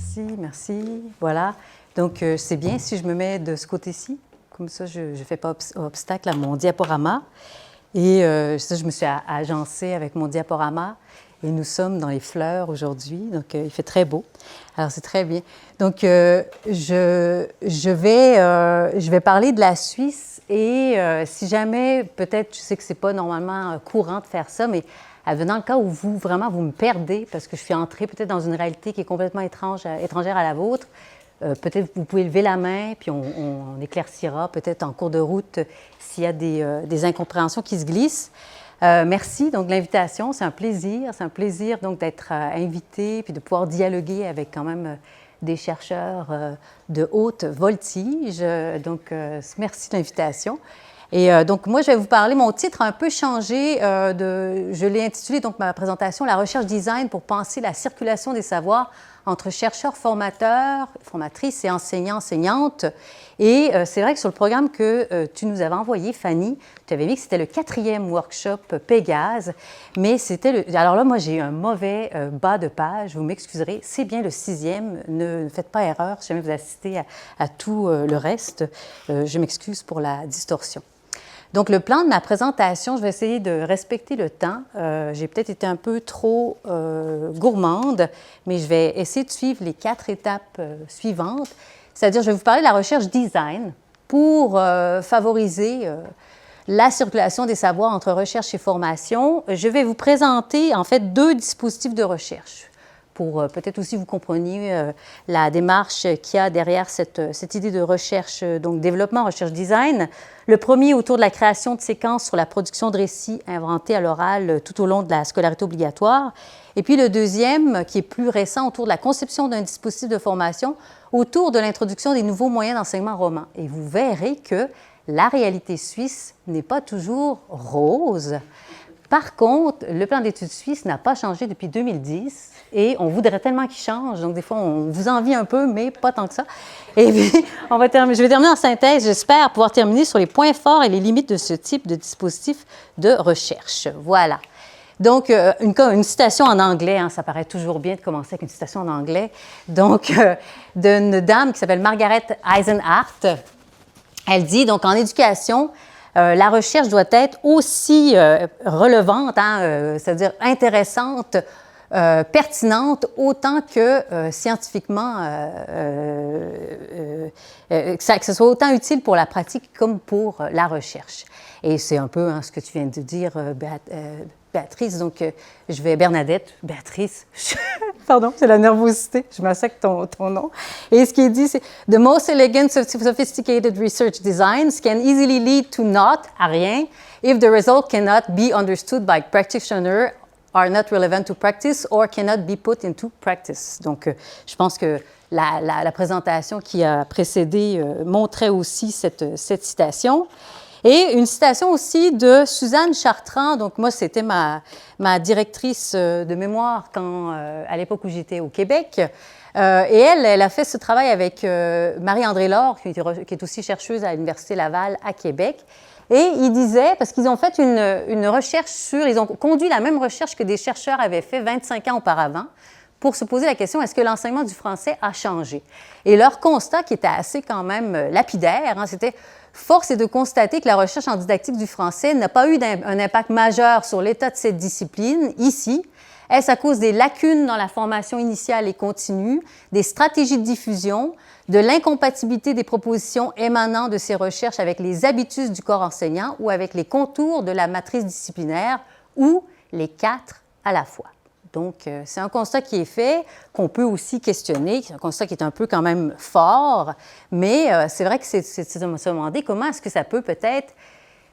Merci, merci. Voilà. Donc, c'est bien si je me mets de ce côté-ci. Comme ça, je ne fais pas obstacle à mon diaporama. Et ça, je me suis agencée avec mon diaporama. Et nous sommes dans les fleurs aujourd'hui. Donc, il fait très beau. Alors, c'est très bien. Donc, je vais parler de la Suisse. Et si jamais, peut-être, je sais que ce n'est pas normalement courant de faire ça, mais dans le cas où vous me perdez, parce que je suis entrée peut-être dans une réalité qui est complètement étrangère à la vôtre, peut-être vous pouvez lever la main, puis on éclaircira peut-être en cours de route s'il y a des incompréhensions qui se glissent. Merci donc de l'invitation, c'est un plaisir donc d'être invité puis de pouvoir dialoguer avec quand même des chercheurs de haute voltige. Donc, merci de l'invitation. Et donc, moi, je vais vous parler, mon titre a un peu changé, je l'ai intitulé, donc, ma présentation, « La recherche design pour penser la circulation des savoirs entre chercheurs, formateurs, formatrices et enseignants, enseignantes ». Et c'est vrai que sur le programme que tu nous avais envoyé, Fanny, tu avais dit que c'était le 4e workshop Pégase, mais c'était alors là, moi, j'ai eu un mauvais bas de page, vous m'excuserez, c'est bien le 6e, ne faites pas erreur si jamais vous assistez à tout le reste. Je m'excuse pour la distorsion. Donc, le plan de ma présentation, je vais essayer de respecter le temps. J'ai peut-être été un peu trop gourmande, mais je vais essayer de suivre les 4 étapes suivantes. C'est-à-dire, je vais vous parler de la recherche design pour favoriser la circulation des savoirs entre recherche et formation. Je vais vous présenter, en fait, 2 dispositifs de recherche pour peut-être aussi vous compreniez la démarche qu'il y a derrière cette idée de recherche, donc développement, recherche design. Le premier autour de la création de séquences sur la production de récits inventés à l'oral tout au long de la scolarité obligatoire. Et puis le deuxième, qui est plus récent, autour de la conception d'un dispositif de formation, autour de l'introduction des nouveaux moyens d'enseignement roman. Et vous verrez que la réalité suisse n'est pas toujours rose. Par contre, le plan d'études suisse n'a pas changé depuis 2010 et on voudrait tellement qu'il change. Donc, des fois, on vous envie un peu, mais pas tant que ça. Et puis, je vais terminer en synthèse. J'espère pouvoir terminer sur les points forts et les limites de ce type de dispositif de recherche. Voilà. Donc, une citation en anglais, hein, ça paraît toujours bien de commencer avec une citation en anglais. Donc, d'une dame qui s'appelle Margaret Eisenhart. Elle dit, donc, en éducation, la recherche doit être aussi relevante, hein, c'est-à-dire intéressante, pertinente, autant que scientifiquement, que ce soit autant utile pour la pratique comme pour la recherche. Et c'est un peu hein, ce que tu viens de dire, Béatrice. Donc, Béatrice, pardon, c'est la nervosité, je m'assèque ton nom. Et ce qui est dit, c'est « The most elegant, sophisticated research designs can easily lead to not, à rien, if the result cannot be understood by practitioners, are not relevant to practice, or cannot be put into practice. » Donc, je pense que la présentation qui a précédé montrait aussi cette citation. Et une citation aussi de Suzanne Chartrand. Donc, moi, c'était ma directrice de mémoire à l'époque où j'étais au Québec. Et elle a fait ce travail avec Marie-André Laure, qui est aussi chercheuse à l'Université Laval à Québec. Et ils disaient, parce qu'ils ont fait une recherche ils ont conduit la même recherche que des chercheurs avaient fait 25 ans auparavant, pour se poser la question, est-ce que l'enseignement du français a changé? Et leur constat, qui était assez quand même lapidaire, hein, c'était « Force est de constater que la recherche en didactique du français n'a pas eu un impact majeur sur l'état de cette discipline, ici. Est-ce à cause des lacunes dans la formation initiale et continue, des stratégies de diffusion, de l'incompatibilité des propositions émanant de ces recherches avec les habitudes du corps enseignant ou avec les contours de la matrice disciplinaire, ou les 4 à la fois? » Donc, c'est un constat qui est fait, qu'on peut aussi questionner, c'est un constat qui est un peu quand même fort, mais c'est vrai que c'est de se demander comment est-ce que ça peut peut-être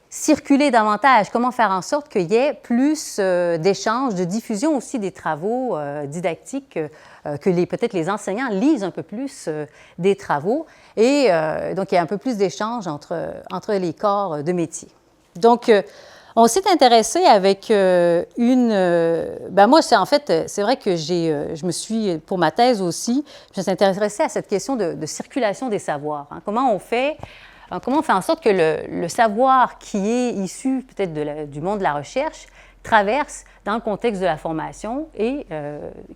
circuler davantage, comment faire en sorte qu'il y ait plus d'échanges, de diffusion aussi des travaux didactiques, que peut-être les enseignants lisent un peu plus des travaux, et donc il y a un peu plus d'échanges entre les corps de métier. Donc, on s'est intéressé avec moi, c'est vrai que je me suis, pour ma thèse aussi, je me suis intéressée à cette question de circulation des savoirs. Hein. Comment on fait en sorte que le savoir qui est issu peut-être du monde de la recherche traverse dans le contexte de la formation et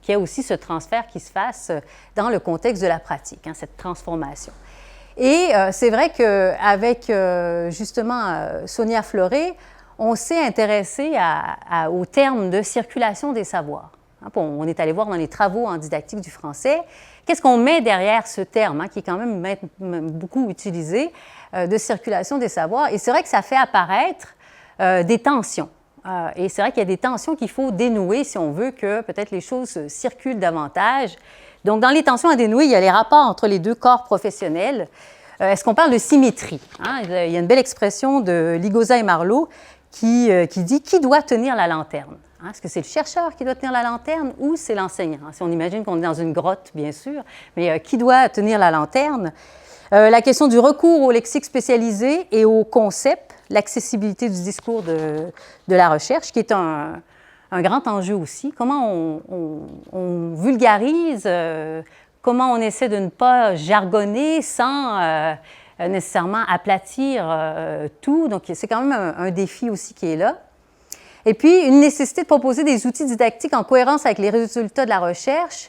qu'il y a aussi ce transfert qui se fasse dans le contexte de la pratique, hein, cette transformation. Et c'est vrai qu'avec justement Sonia Fleuret, on s'est intéressé aux termes de circulation des savoirs. Hein, on est allé voir dans les travaux en didactique du français, qu'est-ce qu'on met derrière ce terme, hein, qui est quand même beaucoup utilisé, de circulation des savoirs. Et c'est vrai que ça fait apparaître des tensions. Et c'est vrai qu'il y a des tensions qu'il faut dénouer si on veut que peut-être les choses circulent davantage. Donc, dans les tensions à dénouer, il y a les rapports entre les deux corps professionnels. Est-ce qu'on parle de symétrie? Hein? Il y a une belle expression de Ligoza et Marleau qui dit « Qui doit tenir la lanterne? Hein? Est-ce que c'est le chercheur qui doit tenir la lanterne ou c'est l'enseignant? » Si on imagine qu'on est dans une grotte, bien sûr, mais qui doit tenir la lanterne? La question du recours au lexique spécialisé et au concept, l'accessibilité du discours de la recherche, qui est un grand enjeu aussi. Comment on vulgarise, comment on essaie de ne pas jargonner sans nécessairement aplatir tout. Donc, c'est quand même un défi aussi qui est là. Et puis, une nécessité de proposer des outils didactiques en cohérence avec les résultats de la recherche,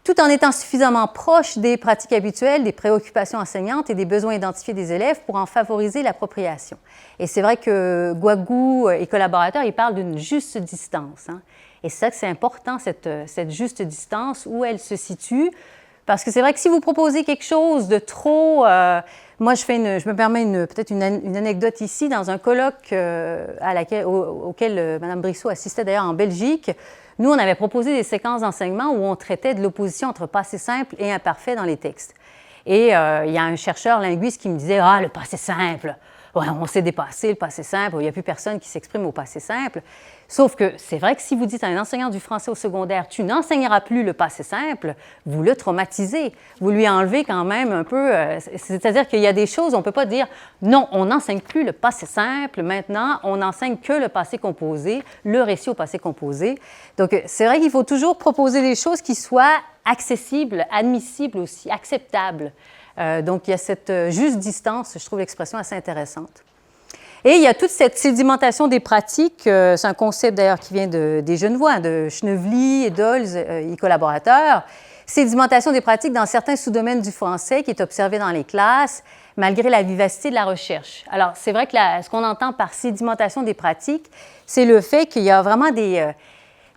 tout en étant suffisamment proche des pratiques habituelles, des préoccupations enseignantes et des besoins identifiés des élèves pour en favoriser l'appropriation. Et c'est vrai que Guagou et collaborateurs, ils parlent d'une juste distance. Hein. Et c'est ça que c'est important, cette juste distance, où elle se situe. Parce que c'est vrai que si vous proposez quelque chose de trop... moi, je me permets peut-être une anecdote ici. Dans un colloque auquel Mme Brissot assistait d'ailleurs en Belgique, nous, on avait proposé des séquences d'enseignement où on traitait de l'opposition entre passé simple et imparfait dans les textes. Et il y a un chercheur linguiste qui me disait « Ah, le passé simple, ouais, on s'est dépassé le passé simple, il n'y a plus personne qui s'exprime au passé simple. » Sauf que c'est vrai que si vous dites à un enseignant du français au secondaire « Tu n'enseigneras plus le passé simple », vous le traumatisez. Vous lui enlevez quand même un peu... c'est-à-dire qu'il y a des choses, on ne peut pas dire « Non, on n'enseigne plus le passé simple, maintenant, on n'enseigne que le passé composé, le récit au passé composé. » Donc, c'est vrai qu'il faut toujours proposer des choses qui soient accessibles, admissibles aussi, acceptables. Donc, il y a cette juste distance, je trouve l'expression assez intéressante. Et il y a toute cette sédimentation des pratiques, c'est un concept d'ailleurs qui vient des Genevois, de Schnevely et Dolz et collaborateurs. Sédimentation des pratiques dans certains sous-domaines du français qui est observé dans les classes, malgré la vivacité de la recherche. Alors, c'est vrai que ce qu'on entend par sédimentation des pratiques, c'est le fait qu'il y a vraiment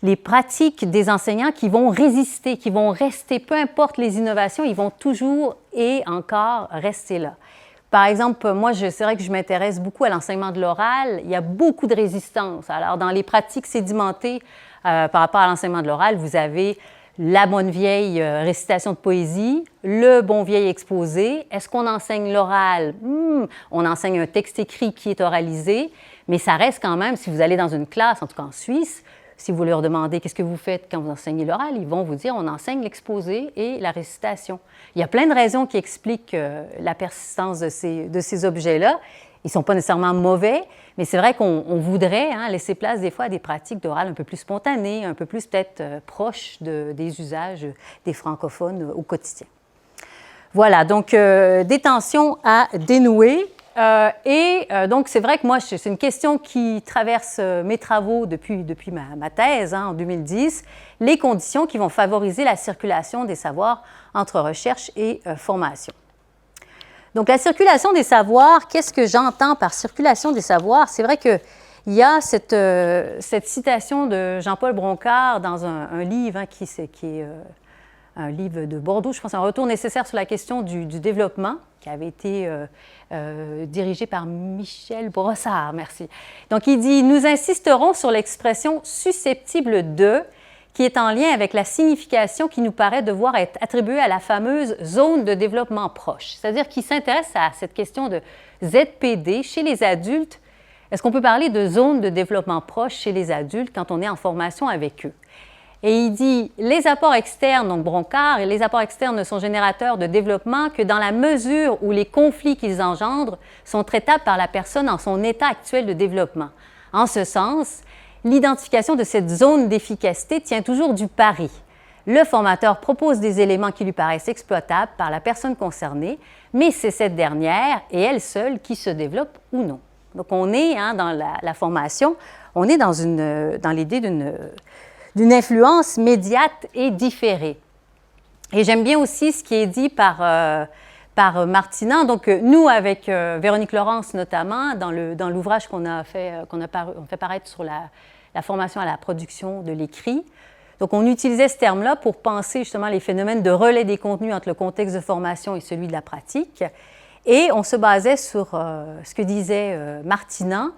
les pratiques des enseignants qui vont résister, qui vont rester, peu importe les innovations, ils vont toujours et encore rester là. Par exemple, moi, c'est vrai que je m'intéresse beaucoup à l'enseignement de l'oral. Il y a beaucoup de résistance. Alors, dans les pratiques sédimentées par rapport à l'enseignement de l'oral, vous avez la bonne vieille récitation de poésie, le bon vieil exposé. Est-ce qu'on enseigne l'oral? On enseigne un texte écrit qui est oralisé, mais ça reste quand même, si vous allez dans une classe, en tout cas en Suisse, si vous leur demandez qu'est-ce que vous faites quand vous enseignez l'oral, ils vont vous dire on enseigne l'exposé et la récitation. Il y a plein de raisons qui expliquent la persistance de ces objets-là. Ils ne sont pas nécessairement mauvais, mais c'est vrai qu'on voudrait laisser place des fois à des pratiques d'oral un peu plus spontanées, un peu plus peut-être proches des usages des francophones au quotidien. Voilà, donc des tensions à dénouer. Donc, c'est vrai que moi, c'est une question qui traverse mes travaux depuis ma thèse en 2010, les conditions qui vont favoriser la circulation des savoirs entre recherche et formation. Donc, la circulation des savoirs, qu'est-ce que j'entends par circulation des savoirs? C'est vrai qu'il y a cette citation de Jean-Paul Broncard dans un livre qui est un livre de Bordeaux, je pense, un retour nécessaire sur la question du développement, qui avait été dirigé par Michel Brossard, merci. Donc, il dit « Nous insisterons sur l'expression « susceptible de » qui est en lien avec la signification qui nous paraît devoir être attribuée à la fameuse zone de développement proche. C'est-à-dire qu'il s'intéresse à cette question de ZPD chez les adultes. Est-ce qu'on peut parler de zone de développement proche chez les adultes quand on est en formation avec eux? Et il dit, les apports externes, donc Broncard, et les apports externes ne sont générateurs de développement que dans la mesure où les conflits qu'ils engendrent sont traitables par la personne en son état actuel de développement. En ce sens, l'identification de cette zone d'efficacité tient toujours du pari. Le formateur propose des éléments qui lui paraissent exploitables par la personne concernée, mais c'est cette dernière et elle seule qui se développe ou non. Donc, on est, dans la formation, on est dans l'idée d'une influence médiate et différée. Et j'aime bien aussi ce qui est dit par Martinand. Donc, nous, avec Véronique Laurence notamment, dans l'ouvrage qu'on fait paraître sur la formation à la production de l'écrit, donc on utilisait ce terme-là pour penser justement les phénomènes de relais des contenus entre le contexte de formation et celui de la pratique. Et on se basait sur ce que disait Martinand,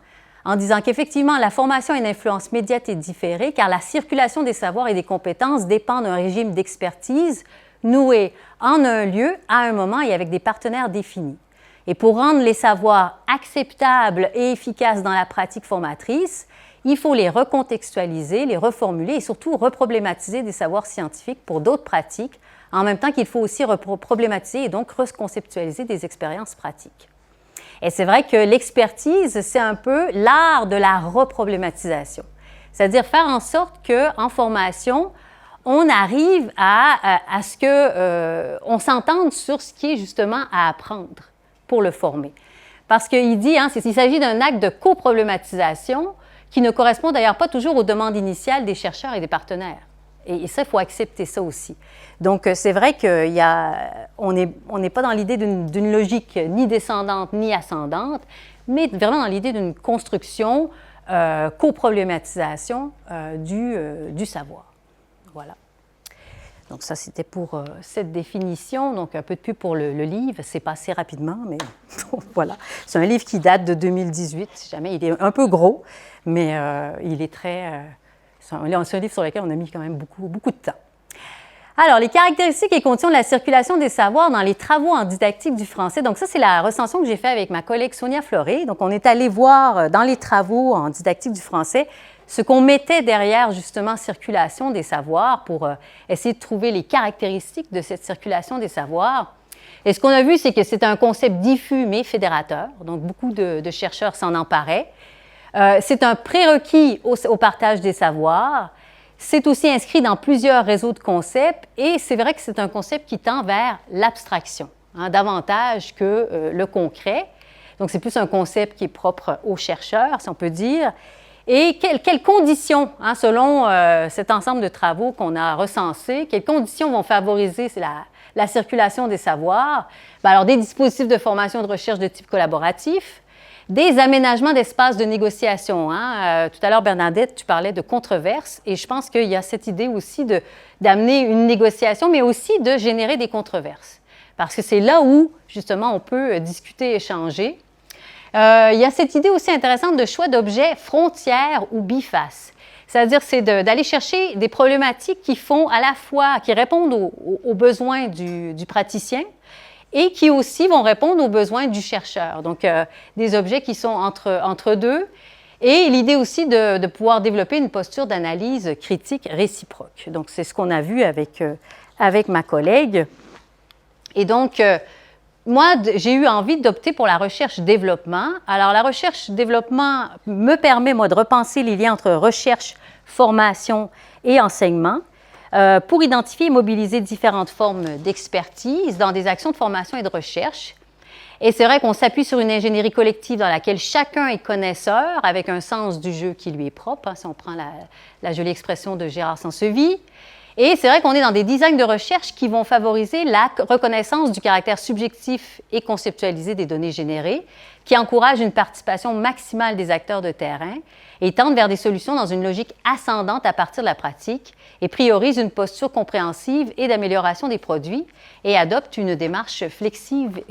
en disant qu'effectivement, la formation a une influence médiate et différée, car la circulation des savoirs et des compétences dépend d'un régime d'expertise noué en un lieu, à un moment et avec des partenaires définis. Et pour rendre les savoirs acceptables et efficaces dans la pratique formatrice, il faut les recontextualiser, les reformuler et surtout reproblématiser des savoirs scientifiques pour d'autres pratiques, en même temps qu'il faut aussi reproblématiser et donc reconceptualiser des expériences pratiques. Et c'est vrai que l'expertise, c'est un peu l'art de la reproblématisation. C'est-à-dire faire en sorte qu'en formation, on arrive à ce qu'on s'entende sur ce qui est justement à apprendre pour le former. Parce qu'il dit, il s'agit d'un acte de coproblématisation qui ne correspond d'ailleurs pas toujours aux demandes initiales des chercheurs et des partenaires. Et ça, il faut accepter ça aussi. Donc, c'est vrai qu'on n'est pas dans l'idée d'une logique ni descendante ni ascendante, mais vraiment dans l'idée d'une construction, coproblématisation du savoir. Voilà. Donc, ça, c'était pour cette définition. Donc, un peu de pub pour le livre. C'est passé rapidement, mais voilà. C'est un livre qui date de 2018, si jamais. Il est un peu gros, mais il est très... c'est un livre sur lequel on a mis quand même beaucoup de temps. Alors, les caractéristiques et conditions de la circulation des savoirs dans les travaux en didactique du français. Donc, ça, c'est la recension que j'ai faite avec ma collègue Sonia Floré. Donc, on est allé voir dans les travaux en didactique du français ce qu'on mettait derrière, justement, circulation des savoirs pour essayer de trouver les caractéristiques de cette circulation des savoirs. Et ce qu'on a vu, c'est que c'est un concept diffus mais fédérateur. Donc, beaucoup de chercheurs s'en emparaient. C'est un prérequis au partage des savoirs. C'est aussi inscrit dans plusieurs réseaux de concepts et c'est vrai que c'est un concept qui tend vers l'abstraction, davantage que le concret. Donc, c'est plus un concept qui est propre aux chercheurs, si on peut dire. Et quelles conditions, selon cet ensemble de travaux qu'on a recensés, quelles conditions vont favoriser la circulation des savoirs? Bien, alors, des dispositifs de formation et de recherche de type collaboratif, des aménagements d'espace de négociation. Tout à l'heure, Bernadette, tu parlais de controverses et je pense qu'il y a cette idée aussi d'amener une négociation, mais aussi de générer des controverses. Parce que c'est là où, justement, on peut discuter, échanger. Il y a cette idée aussi intéressante de choix d'objets frontières ou bifaces. C'est-à-dire, c'est d'aller chercher des problématiques qui répondent aux besoins du praticien, et qui aussi vont répondre aux besoins du chercheur. Donc, des objets qui sont entre deux. Et l'idée aussi de pouvoir développer une posture d'analyse critique réciproque. Donc, c'est ce qu'on a vu avec ma collègue. Et donc, moi, j'ai eu envie d'opter pour la recherche-développement. Alors, la recherche-développement me permet, moi, de repenser les liens entre recherche, formation et enseignement. Pour identifier et mobiliser différentes formes d'expertise dans des actions de formation et de recherche. Et c'est vrai qu'on s'appuie sur une ingénierie collective dans laquelle chacun est connaisseur avec un sens du jeu qui lui est propre, si on prend la jolie expression de Gérard Sansevie. Et c'est vrai qu'on est dans des designs de recherche qui vont favoriser la reconnaissance du caractère subjectif et conceptualisé des données générées, qui encouragent une participation maximale des acteurs de terrain et tendent vers des solutions dans une logique ascendante à partir de la pratique et priorisent une posture compréhensive et d'amélioration des produits et adoptent une démarche flexible,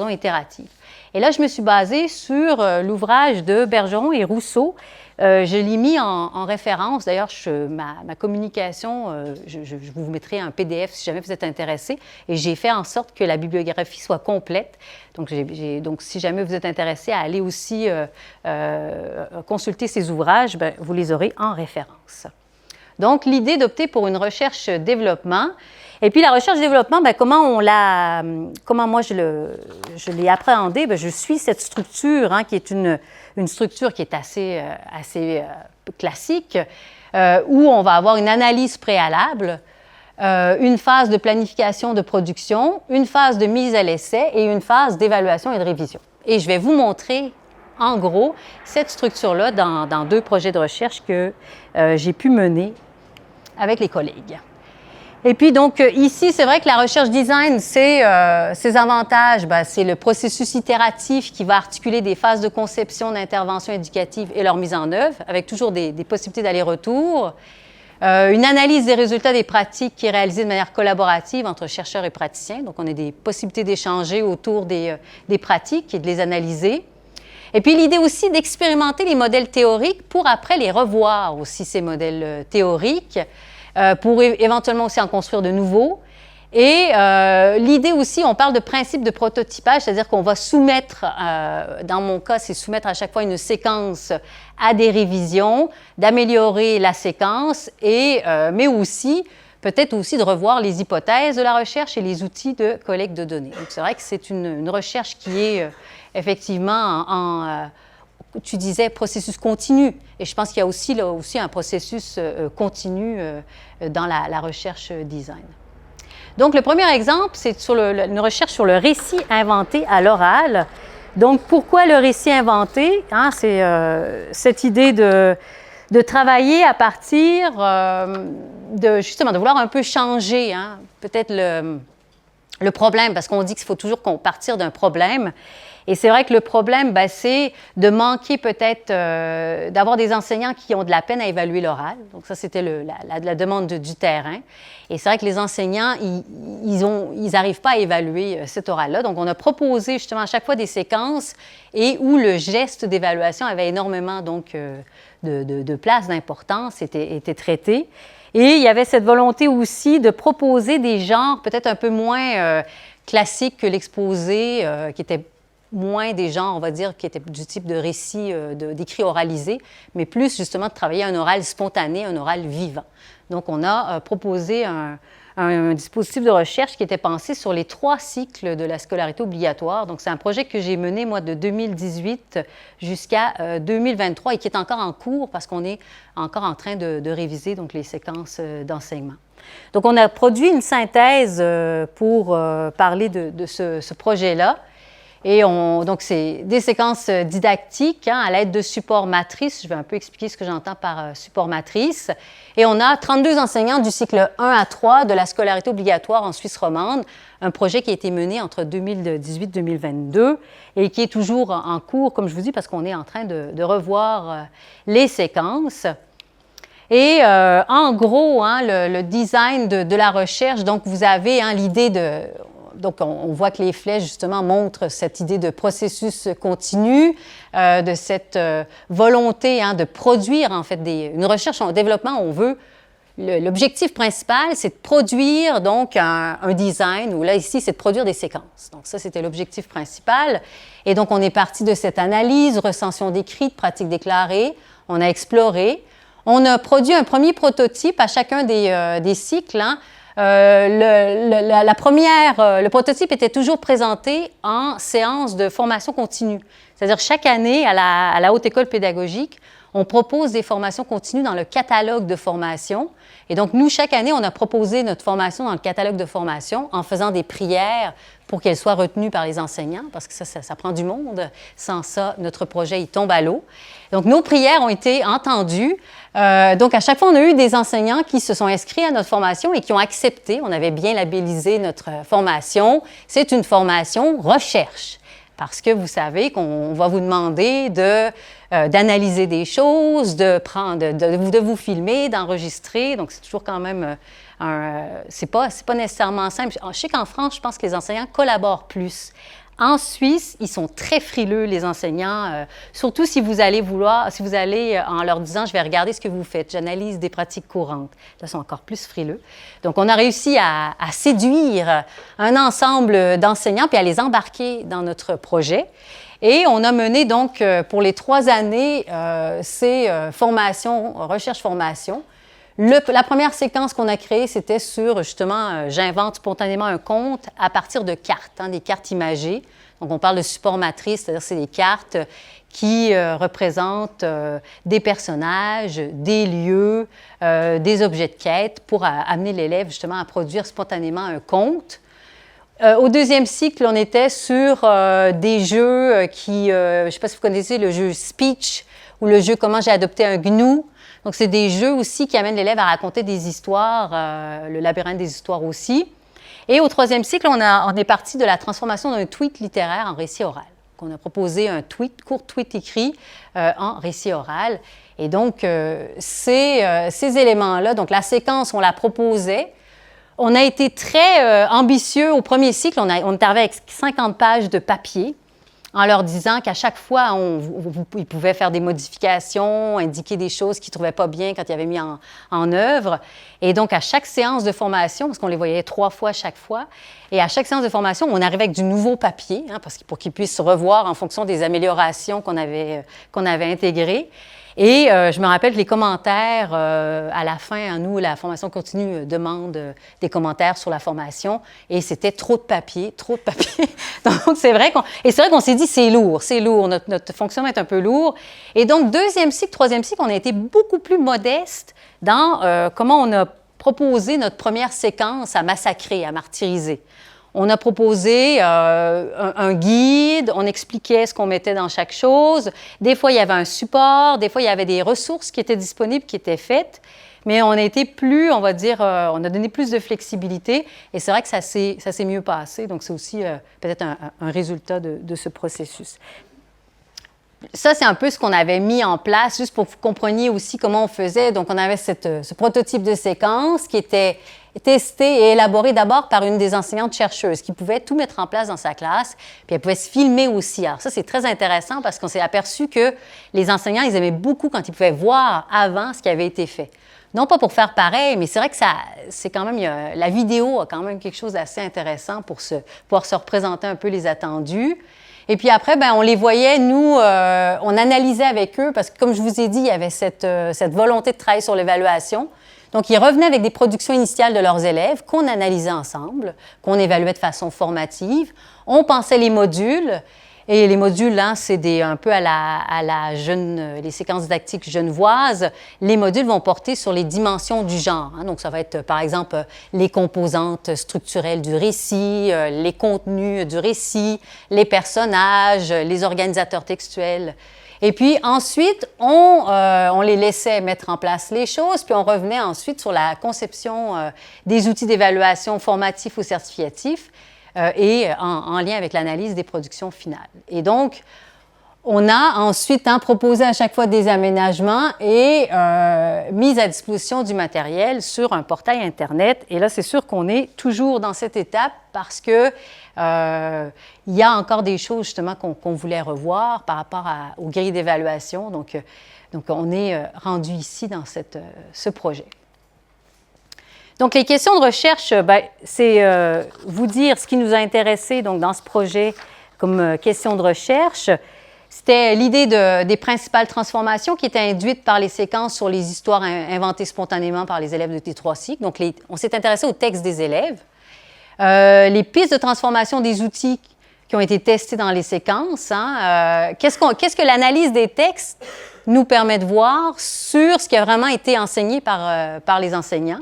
itérative. Et là, je me suis basée sur l'ouvrage de Bergeron et Rousseau. Je l'ai mis en référence. D'ailleurs, ma communication, je vous mettrai un PDF si jamais vous êtes intéressé. Et j'ai fait en sorte que la bibliographie soit complète. Donc, si jamais vous êtes intéressé à aller aussi consulter ces ouvrages, bien, vous les aurez en référence. Donc, l'idée d'opter pour une recherche-développement. Et puis, la recherche-développement, bien, comment moi je l'ai appréhendé? Bien, je suis cette structure qui est une structure qui est assez classique, où on va avoir une analyse préalable, une phase de planification de production, une phase de mise à l'essai et une phase d'évaluation et de révision. Et je vais vous montrer en gros cette structure-là dans 2 projets de recherche que j'ai pu mener avec les collègues. Et puis donc ici, c'est vrai que la recherche design, ses avantages, c'est le processus itératif qui va articuler des phases de conception, d'intervention éducative et leur mise en œuvre, avec toujours des possibilités d'aller-retour. Une analyse des résultats des pratiques qui est réalisée de manière collaborative entre chercheurs et praticiens. Donc, on a des possibilités d'échanger autour des pratiques et de les analyser. Et puis, l'idée aussi d'expérimenter les modèles théoriques pour après les revoir aussi, ces modèles théoriques, pour éventuellement aussi en construire de nouveaux. Et l'idée aussi, on parle de principe de prototypage, c'est-à-dire qu'on va soumettre, dans mon cas, c'est soumettre à chaque fois une séquence à des révisions, d'améliorer la séquence, mais aussi, peut-être aussi de revoir les hypothèses de la recherche et les outils de collecte de données. Donc, c'est vrai que c'est une recherche qui est effectivement tu disais processus continu, et je pense qu'il y a aussi, là, aussi un processus continu dans la recherche design. Donc, le premier exemple, c'est sur une recherche sur le récit inventé à l'oral. Donc, pourquoi le récit inventé? Hein, c'est cette idée de travailler à partir justement, de vouloir un peu changer, hein, peut-être le problème, parce qu'on dit qu'il faut toujours qu'on partir d'un problème. Et c'est vrai que le problème, c'est de manquer peut-être d'avoir des enseignants qui ont de la peine à évaluer l'oral. Donc ça, c'était la demande du terrain. Et c'est vrai que les enseignants, ils n'arrivent pas à évaluer cet oral-là. Donc on a proposé justement à chaque fois des séquences et où le geste d'évaluation avait énormément donc, de place, d'importance, était traité. Et il y avait cette volonté aussi de proposer des genres peut-être un peu moins classiques que l'exposé, qui était moins des genres, on va dire, qui étaient du type de récit, d'écrit oralisé, mais plus justement de travailler un oral spontané, un oral vivant. Donc, on a proposé un dispositif de recherche qui était pensé sur les 3 cycles de la scolarité obligatoire. Donc, c'est un projet que j'ai mené, moi, de 2018 jusqu'à 2023 et qui est encore en cours parce qu'on est encore en train de réviser donc, les séquences d'enseignement. Donc, on a produit une synthèse pour parler de ce projet-là. Et donc, c'est des séquences didactiques à l'aide de supports matrices. Je vais un peu expliquer ce que j'entends par support matrice. Et on a 32 enseignants du cycle 1 à 3 de la scolarité obligatoire en Suisse romande, un projet qui a été mené entre 2018 et 2022 et qui est toujours en cours, comme je vous dis, parce qu'on est en train de revoir les séquences. Et en gros, le design de la recherche, donc vous avez l'idée de... Donc, on voit que les flèches, justement, montrent cette idée de processus continu, de cette volonté de produire, en fait, une recherche en développement. On veut... L'objectif principal, c'est de produire, donc, un design, ou là, ici, c'est de produire des séquences. Donc, ça, c'était l'objectif principal. Et donc, on est parti de cette analyse, recension d'écrit, de pratique déclarée. On a exploré. On a produit un premier prototype à chacun des cycles, le prototype était toujours présenté en séance de formation continue. C'est-à-dire, chaque année, à la Haute École pédagogique, on propose des formations continues dans le catalogue de formation. Et donc, nous, chaque année, on a proposé notre formation dans le catalogue de formation en faisant des prières pour qu'elle soit retenue par les enseignants, parce que ça prend du monde. Sans ça, notre projet, il tombe à l'eau. Donc, nos prières ont été entendues. Donc, à chaque fois, on a eu des enseignants qui se sont inscrits à notre formation et qui ont accepté. On avait bien labellisé notre formation. C'est une formation recherche. Parce que vous savez qu'on va vous demander d'analyser des choses, de vous filmer, d'enregistrer. Donc, c'est toujours quand même c'est pas nécessairement simple. Je sais qu'en France, je pense que les enseignants collaborent plus. En Suisse, ils sont très frileux, les enseignants, surtout si vous allez en leur disant « je vais regarder ce que vous faites, j'analyse des pratiques courantes ». Là, ils sont encore plus frileux. Donc, on a réussi à séduire un ensemble d'enseignants puis à les embarquer dans notre projet. Et on a mené donc, pour les 3 années, ces formations, recherche-formation. La première séquence qu'on a créée, c'était sur, justement, j'invente spontanément un conte à partir de cartes, des cartes imagées. Donc, on parle de support matrice, c'est-à-dire c'est des cartes qui représentent des personnages, des lieux, des objets de quête pour amener l'élève, justement, à produire spontanément un conte. Au deuxième cycle, on était sur des jeux qui, je ne sais pas si vous connaissez le jeu Speech ou le jeu Comment j'ai adopté un gnou. Donc, c'est des jeux aussi qui amènent l'élève à raconter des histoires, le labyrinthe des histoires aussi. Et au troisième cycle, on est parti de la transformation d'un tweet littéraire en récit oral. On a proposé un court tweet écrit en récit oral. Et donc, ces éléments-là, donc la séquence, on la proposait. On a été très ambitieux au premier cycle. On est arrivé avec 50 pages de papier en leur disant qu'à chaque fois, ils pouvaient faire des modifications, indiquer des choses qu'ils ne trouvaient pas bien quand ils avaient mis en œuvre. Et donc, à chaque séance de formation, parce qu'on les voyait 3 fois chaque fois, et à chaque séance de formation, on arrivait avec du nouveau papier, pour qu'ils puissent revoir en fonction des améliorations qu'on avait intégrées. Et je me rappelle que les commentaires, à la fin, nous, la formation continue demande des commentaires sur la formation, et c'était trop de papier. Donc, c'est vrai qu'on s'est dit, c'est lourd, notre fonctionnement est un peu lourd. Et donc, deuxième cycle, troisième cycle, on a été beaucoup plus modeste dans comment on a proposé notre première séquence à massacrer, à martyriser. On a proposé un guide, on expliquait ce qu'on mettait dans chaque chose. Des fois, il y avait un support, des fois, il y avait des ressources qui étaient disponibles, qui étaient faites. Mais on a été plus, on va dire, on a donné plus de flexibilité. Et c'est vrai que ça s'est mieux passé. Donc, c'est aussi peut-être un résultat de ce processus. Ça, c'est un peu ce qu'on avait mis en place, juste pour que vous compreniez aussi comment on faisait. Donc, on avait ce prototype de séquence qui était testé et élaboré d'abord par une des enseignantes chercheuses qui pouvait tout mettre en place dans sa classe, puis elle pouvait se filmer aussi. Alors ça, c'est très intéressant parce qu'on s'est aperçu que les enseignants, ils aimaient beaucoup quand ils pouvaient voir avant ce qui avait été fait. Non pas pour faire pareil, mais c'est vrai que c'est quand même, la vidéo a quand même quelque chose d'assez intéressant pour pouvoir se représenter un peu les attendus. Et puis après, on les voyait, nous, on analysait avec eux, parce que comme je vous ai dit, il y avait cette volonté de travailler sur l'évaluation. Donc, ils revenaient avec des productions initiales de leurs élèves qu'on analysait ensemble, qu'on évaluait de façon formative. On pensait les modules. Et les modules, là, c'est un peu à la les séquences didactiques genevoises. Les modules vont porter sur les dimensions du genre. Donc, ça va être, par exemple, les composantes structurelles du récit, les contenus du récit, les personnages, les organisateurs textuels. Et puis ensuite, on les laissait mettre en place les choses, puis on revenait ensuite sur la conception des outils d'évaluation formatifs ou certificatifs et en lien avec l'analyse des productions finales. Et donc, on a ensuite proposé à chaque fois des aménagements et mis à disposition du matériel sur un portail Internet. Et là, c'est sûr qu'on est toujours dans cette étape parce que il y a encore des choses justement qu'on voulait revoir par rapport aux grilles d'évaluation. Donc, on est rendu ici dans ce projet. Donc, les questions de recherche, c'est vous dire ce qui nous a intéressé donc, dans ce projet comme question de recherche. C'était l'idée des principales transformations qui étaient induites par les séquences sur les histoires inventées spontanément par les élèves de T3 cycles. Donc, on s'est intéressé au texte des élèves. Les pistes de transformation des outils qui ont été testés dans les séquences. Qu'est-ce que l'analyse des textes nous permet de voir sur ce qui a vraiment été enseigné par les enseignants?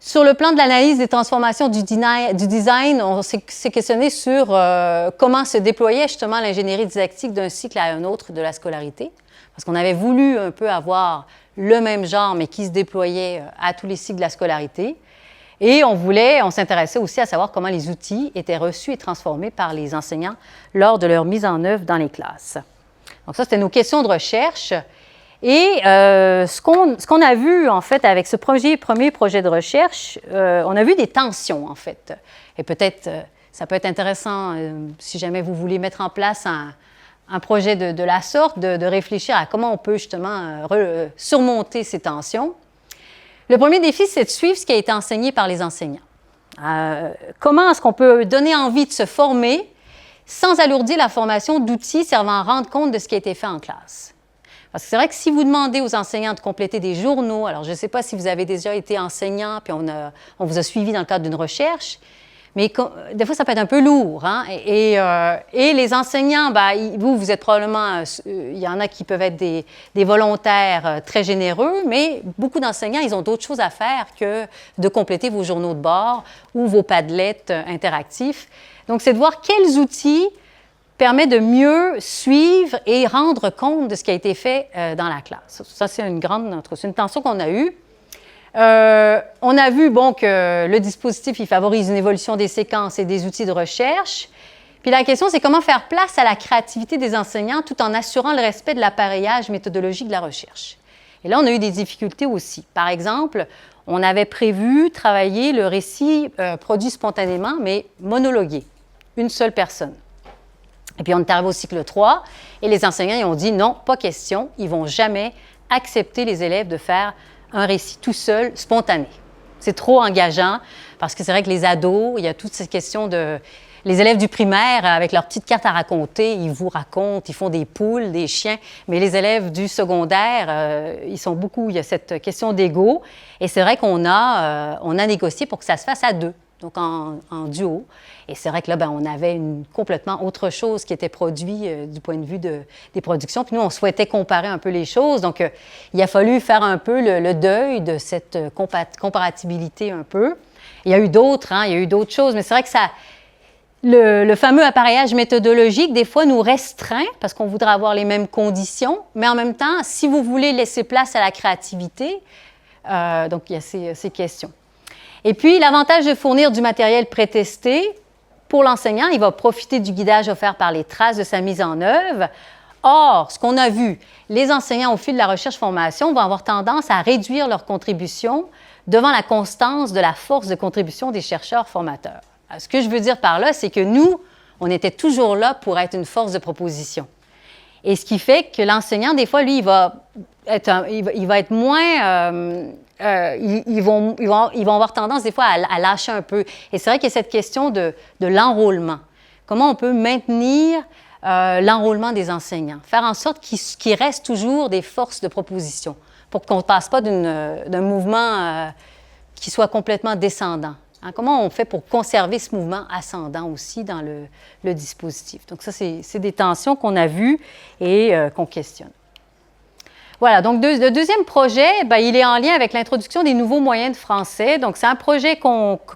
Sur le plan de l'analyse des transformations du design, on s'est questionné sur comment se déployait justement l'ingénierie didactique d'un cycle à un autre de la scolarité. Parce qu'on avait voulu un peu avoir le même genre, mais qui se déployait à tous les cycles de la scolarité. Et on s'intéressait aussi à savoir comment les outils étaient reçus et transformés par les enseignants lors de leur mise en œuvre dans les classes. Donc ça, c'était nos questions de recherche. Et ce qu'on a vu, en fait, avec ce premier projet de recherche, on a vu des tensions, en fait. Et peut-être, ça peut être intéressant, si jamais vous voulez mettre en place un projet de la sorte, de réfléchir à comment on peut justement surmonter ces tensions. Le premier défi, c'est de suivre ce qui a été enseigné par les enseignants. Comment est-ce qu'on peut donner envie de se former sans alourdir la formation d'outils servant à rendre compte de ce qui a été fait en classe? Parce que c'est vrai que si vous demandez aux enseignants de compléter des journaux, alors je ne sais pas si vous avez déjà été enseignant, puis on vous a suivi dans le cadre d'une recherche, mais des fois, ça peut être un peu lourd. Hein? Et les enseignants, vous êtes probablement, il y en a qui peuvent être des volontaires très généreux, mais beaucoup d'enseignants, ils ont d'autres choses à faire que de compléter vos journaux de bord ou vos Padlets interactifs. Donc, c'est de voir quels outils permettent de mieux suivre et rendre compte de ce qui a été fait dans la classe. Ça, c'est une tension qu'on a eue. On a vu que le dispositif il favorise une évolution des séquences et des outils de recherche. Puis la question, c'est comment faire place à la créativité des enseignants tout en assurant le respect de l'appareillage méthodologique de la recherche. Et là, on a eu des difficultés aussi. Par exemple, on avait prévu travailler le récit produit spontanément, mais monologué, une seule personne. Et puis, on est arrivé au cycle 3, et les enseignants ils ont dit non, pas question, ils ne vont jamais accepter les élèves de faire un récit tout seul, spontané. C'est trop engageant, parce que c'est vrai que les ados, il y a toutes ces questions de... Les élèves du primaire, avec leurs petites cartes à raconter, ils vous racontent, ils font des poules, des chiens, mais les élèves du secondaire, ils sont beaucoup... Il y a cette question d'ego, et c'est vrai qu'on a négocié pour que ça se fasse à deux, donc en duo. Et c'est vrai que là, on avait complètement autre chose qui était produit du point de vue des productions. Puis nous, on souhaitait comparer un peu les choses. Donc, il a fallu faire un peu le deuil de cette comparabilité un peu. Il y a eu d'autres, il y a eu d'autres choses, mais c'est vrai que le fameux appareillage méthodologique, des fois, nous restreint parce qu'on voudrait avoir les mêmes conditions, mais en même temps, si vous voulez laisser place à la créativité, donc il y a ces questions. Et puis, l'avantage de fournir du matériel prétesté, pour l'enseignant, il va profiter du guidage offert par les traces de sa mise en œuvre. Or, ce qu'on a vu, les enseignants au fil de la recherche-formation vont avoir tendance à réduire leur contribution devant la constance de la force de contribution des chercheurs-formateurs. Ce que je veux dire par là, c'est que nous, on était toujours là pour être une force de proposition. Et ce qui fait que l'enseignant, des fois, lui, il va être moins... ils vont avoir tendance, des fois, à lâcher un peu. Et c'est vrai qu'il y a cette question de l'enrôlement. Comment on peut maintenir l'enrôlement des enseignants? Faire en sorte qu'ils restent toujours des forces de proposition pour qu'on ne passe pas d'un mouvement qui soit complètement descendant. Hein? Comment on fait pour conserver ce mouvement ascendant aussi dans le dispositif? Donc ça, c'est des tensions qu'on a vues et qu'on questionne. Voilà, donc le deuxième projet, il est en lien avec l'introduction des nouveaux moyens de français. Donc, c'est un projet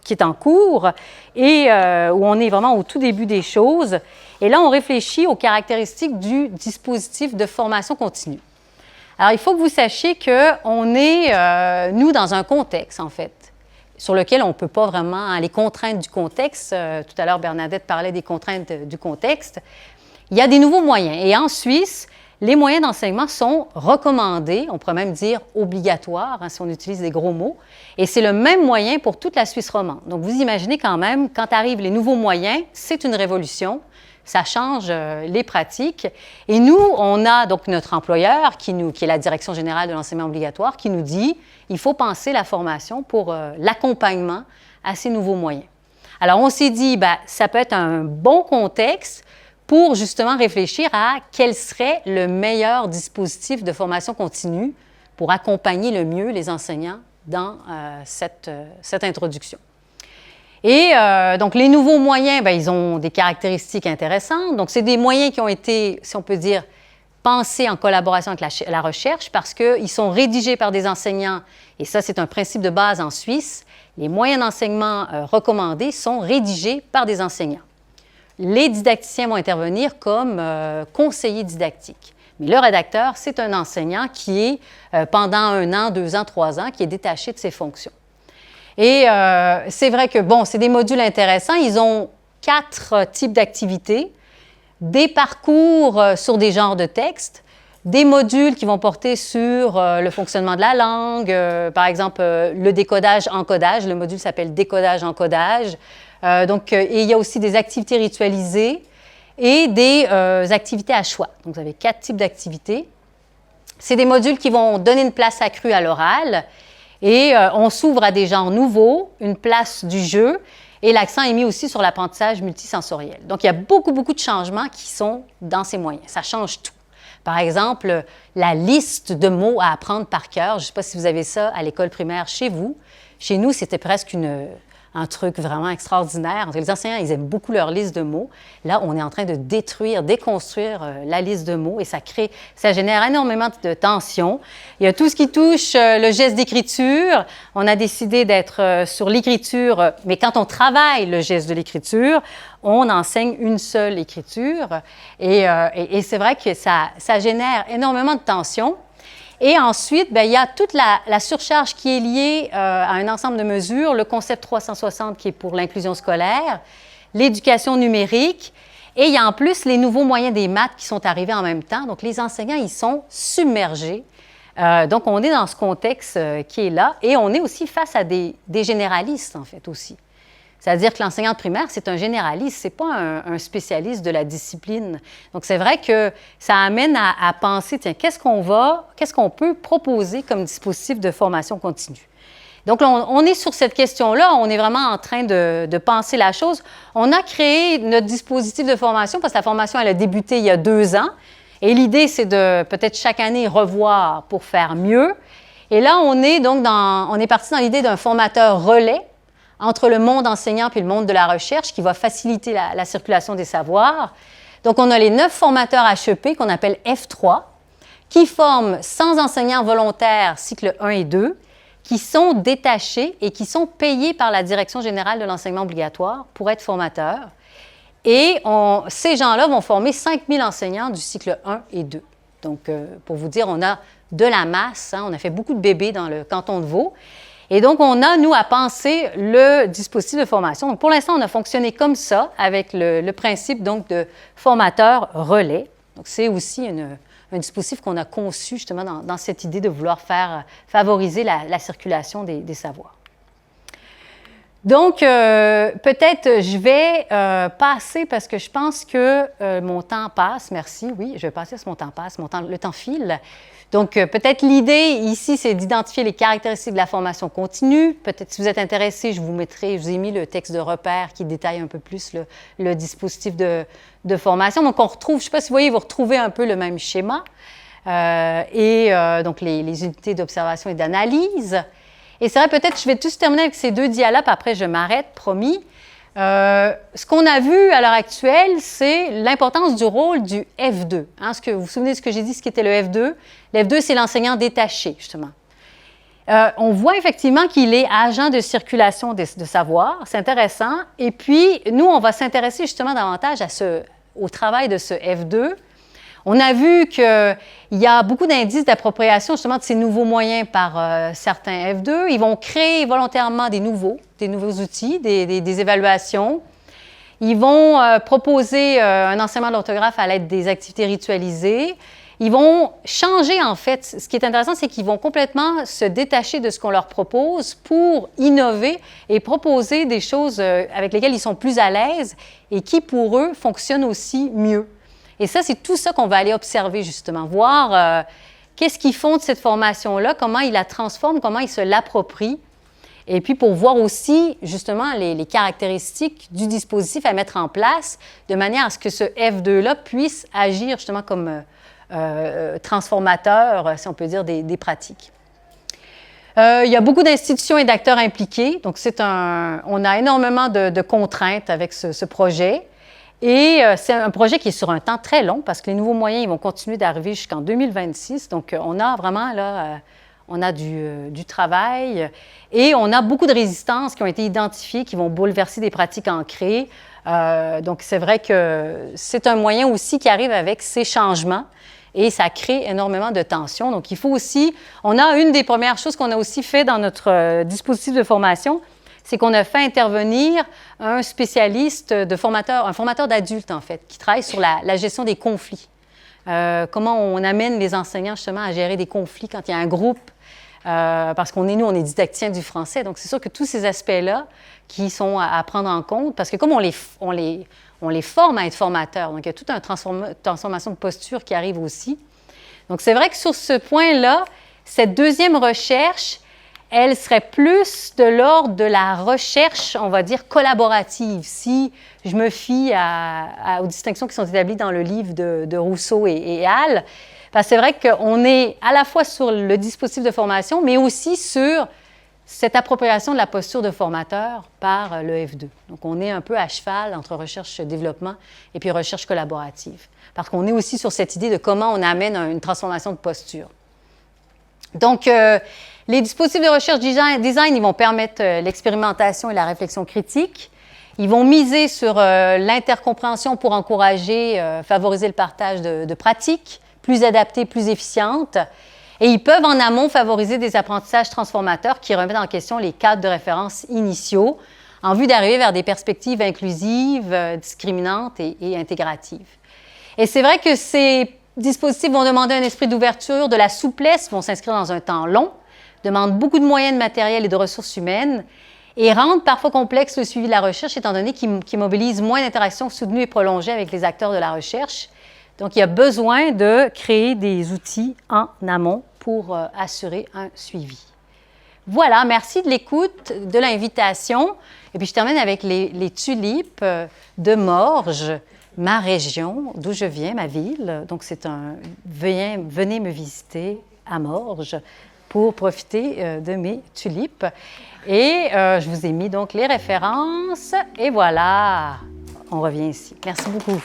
qui est en cours et où on est vraiment au tout début des choses. Et là, on réfléchit aux caractéristiques du dispositif de formation continue. Alors, il faut que vous sachiez qu'on est, nous, dans un contexte, en fait, sur lequel on ne peut pas vraiment... les contraintes du contexte, tout à l'heure, Bernadette parlait des contraintes du contexte. Il y a des nouveaux moyens. Et en Suisse, les moyens d'enseignement sont recommandés, on pourrait même dire obligatoires, si on utilise des gros mots, et c'est le même moyen pour toute la Suisse romande. Donc, vous imaginez quand même, quand arrivent les nouveaux moyens, c'est une révolution, ça change les pratiques. Et nous, on a donc notre employeur, qui est la Direction générale de l'enseignement obligatoire, qui nous dit il faut penser la formation pour l'accompagnement à ces nouveaux moyens. Alors, on s'est dit, ça peut être un bon contexte pour justement réfléchir à quel serait le meilleur dispositif de formation continue pour accompagner le mieux les enseignants dans cette introduction. Et donc, les nouveaux moyens, ils ont des caractéristiques intéressantes. Donc, c'est des moyens qui ont été, si on peut dire, pensés en collaboration avec la recherche parce qu'ils sont rédigés par des enseignants, et ça, c'est un principe de base en Suisse. Les moyens d'enseignement recommandés sont rédigés par des enseignants. Les didacticiens vont intervenir comme conseillers didactiques. Mais le rédacteur, c'est un enseignant qui est, pendant 1 an, 2 ans, 3 ans, qui est détaché de ses fonctions. Et c'est vrai que, c'est des modules intéressants. Ils ont 4 types d'activités, des parcours sur des genres de textes, des modules qui vont porter sur le fonctionnement de la langue, par exemple, le décodage-encodage. Le module s'appelle décodage-encodage. Donc, et il y a aussi des activités ritualisées et des activités à choix. Donc, vous avez 4 types d'activités. C'est des modules qui vont donner une place accrue à l'oral et on s'ouvre à des genres nouveaux, une place du jeu et l'accent est mis aussi sur l'apprentissage multisensoriel. Donc, il y a beaucoup de changements qui sont dans ces moyens. Ça change tout. Par exemple, la liste de mots à apprendre par cœur. Je ne sais pas si vous avez ça à l'école primaire chez vous. Chez nous, c'était presque un truc vraiment extraordinaire. Les enseignants, ils aiment beaucoup leur liste de mots. Là, on est en train de déconstruire la liste de mots et ça génère énormément de tension. Il y a tout ce qui touche le geste d'écriture. On a décidé d'être sur l'écriture, mais quand on travaille le geste de l'écriture, on enseigne une seule écriture. Et c'est vrai que ça génère énormément de tension. Et ensuite, bien, il y a toute la surcharge qui est liée à un ensemble de mesures, le concept 360 qui est pour l'inclusion scolaire, l'éducation numérique, et il y a en plus les nouveaux moyens des maths qui sont arrivés en même temps. Donc, les enseignants, ils sont submergés. Donc, on est dans ce contexte qui est là, et on est aussi face à des généralistes, en fait, aussi. C'est-à-dire que l'enseignant de primaire, c'est un généraliste, ce n'est pas un spécialiste de la discipline. Donc, c'est vrai que ça amène à penser, tiens, qu'est-ce qu'on peut proposer comme dispositif de formation continue? Donc, là, on est sur cette question-là, on est vraiment en train de penser la chose. On a créé notre dispositif de formation parce que la formation, elle a débuté il y a 2 ans. Et l'idée, c'est de peut-être chaque année revoir pour faire mieux. Et là, on est parti dans l'idée d'un formateur relais entre le monde enseignant puis le monde de la recherche qui va faciliter la circulation des savoirs. Donc, on a les 9 formateurs HEP qu'on appelle F3 qui forment 100 enseignants volontaires cycle 1 et 2 qui sont détachés et qui sont payés par la Direction générale de l'enseignement obligatoire pour être formateurs. Et ces gens-là vont former 5000 enseignants du cycle 1 et 2. Donc, pour vous dire, on a de la masse, hein, on a fait beaucoup de bébés dans le canton de Vaud. Et donc, on a, nous, à penser le dispositif de formation. Donc, pour l'instant, on a fonctionné comme ça, avec le principe donc, de formateur relais. Donc, c'est aussi un dispositif qu'on a conçu justement dans cette idée de vouloir favoriser la circulation des savoirs. Donc, peut-être je vais passer, parce que je pense que mon temps passe. Merci, oui, je vais passer sur mon temps passe, le temps file. Donc, peut-être l'idée ici, c'est d'identifier les caractéristiques de la formation continue. Peut-être si vous êtes intéressé, je vous ai mis le texte de repère qui détaille un peu plus le dispositif de formation. Donc, on retrouve, je ne sais pas si vous voyez, vous retrouvez un peu le même schéma. Donc, les unités d'observation et d'analyse. Et c'est vrai, peut-être, je vais tous terminer avec ces 2 dialas, puis après, je m'arrête, promis. Ce qu'on a vu à l'heure actuelle, c'est l'importance du rôle du F2. Hein, vous vous souvenez de ce que j'ai dit, ce qu'était le F2? Le F2, c'est l'enseignant détaché, justement. On voit effectivement qu'il est agent de circulation de savoir, c'est intéressant. Et puis, nous, on va s'intéresser justement davantage au travail de ce F2. On a vu qu'il y a beaucoup d'indices d'appropriation justement de ces nouveaux moyens par certains F2. Ils vont créer volontairement des nouveaux outils, des évaluations. Ils vont proposer un enseignement de l'orthographe à l'aide des activités ritualisées. Ils vont changer, en fait. Ce qui est intéressant, c'est qu'ils vont complètement se détacher de ce qu'on leur propose pour innover et proposer des choses avec lesquelles ils sont plus à l'aise et qui, pour eux, fonctionnent aussi mieux. Et ça, c'est tout ça qu'on va aller observer, justement, voir qu'est-ce qu'ils font de cette formation-là, comment ils la transforment, comment ils se l'approprient, et puis pour voir aussi, justement, les caractéristiques du dispositif à mettre en place, de manière à ce que ce F2-là puisse agir, justement, comme transformateur, si on peut dire, des pratiques. Il y a beaucoup d'institutions et d'acteurs impliqués, donc on a énormément de contraintes avec ce projet. Et c'est un projet qui est sur un temps très long parce que les nouveaux moyens ils vont continuer d'arriver jusqu'en 2026. Donc, on a vraiment là, on a du travail et on a beaucoup de résistances qui ont été identifiées, qui vont bouleverser des pratiques ancrées. Donc, c'est vrai que c'est un moyen aussi qui arrive avec ces changements et ça crée énormément de tensions. Donc, il faut aussi, on a une des premières choses qu'on a aussi fait dans notre dispositif de formation, c'est qu'on a fait intervenir un spécialiste un formateur d'adultes, en fait, qui travaille sur la gestion des conflits. Comment on amène les enseignants, justement, à gérer des conflits quand il y a un groupe, parce qu'on est didacticiens du français. Donc, c'est sûr que tous ces aspects-là qui sont à prendre en compte, parce que comme on les forme à être formateurs, donc il y a toute une transformation de posture qui arrive aussi. Donc, c'est vrai que sur ce point-là, cette deuxième recherche, elle serait plus de l'ordre de la recherche, on va dire, collaborative, si je me fie aux distinctions qui sont établies dans le livre de Rousseau et Hall. Parce que c'est vrai qu'on est à la fois sur le dispositif de formation, mais aussi sur cette appropriation de la posture de formateur par le F2. Donc, on est un peu à cheval entre recherche-développement et puis recherche collaborative. Parce qu'on est aussi sur cette idée de comment on amène une transformation de posture. Donc, les dispositifs de recherche design, ils vont permettre l'expérimentation et la réflexion critique. Ils vont miser sur l'intercompréhension pour encourager, favoriser le partage de pratiques plus adaptées, plus efficientes. Et ils peuvent en amont favoriser des apprentissages transformateurs qui remettent en question les cadres de référence initiaux en vue d'arriver vers des perspectives inclusives, discriminantes et intégratives. Et c'est vrai que ces dispositifs vont demander un esprit d'ouverture, de la souplesse, vont s'inscrire dans un temps long, demandent beaucoup de moyens de matériel et de ressources humaines et rendent parfois complexe le suivi de la recherche étant donné qu'ils mobilisent moins d'interactions soutenues et prolongées avec les acteurs de la recherche. Donc, il y a besoin de créer des outils en amont pour assurer un suivi. Voilà, merci de l'écoute, de l'invitation. Et puis, je termine avec les tulipes de Morges, ma région, d'où je viens, ma ville. Donc, c'est un « Venez me visiter à Morges » pour profiter de mes tulipes. Et je vous ai mis donc les références. Et voilà, on revient ici. Merci beaucoup.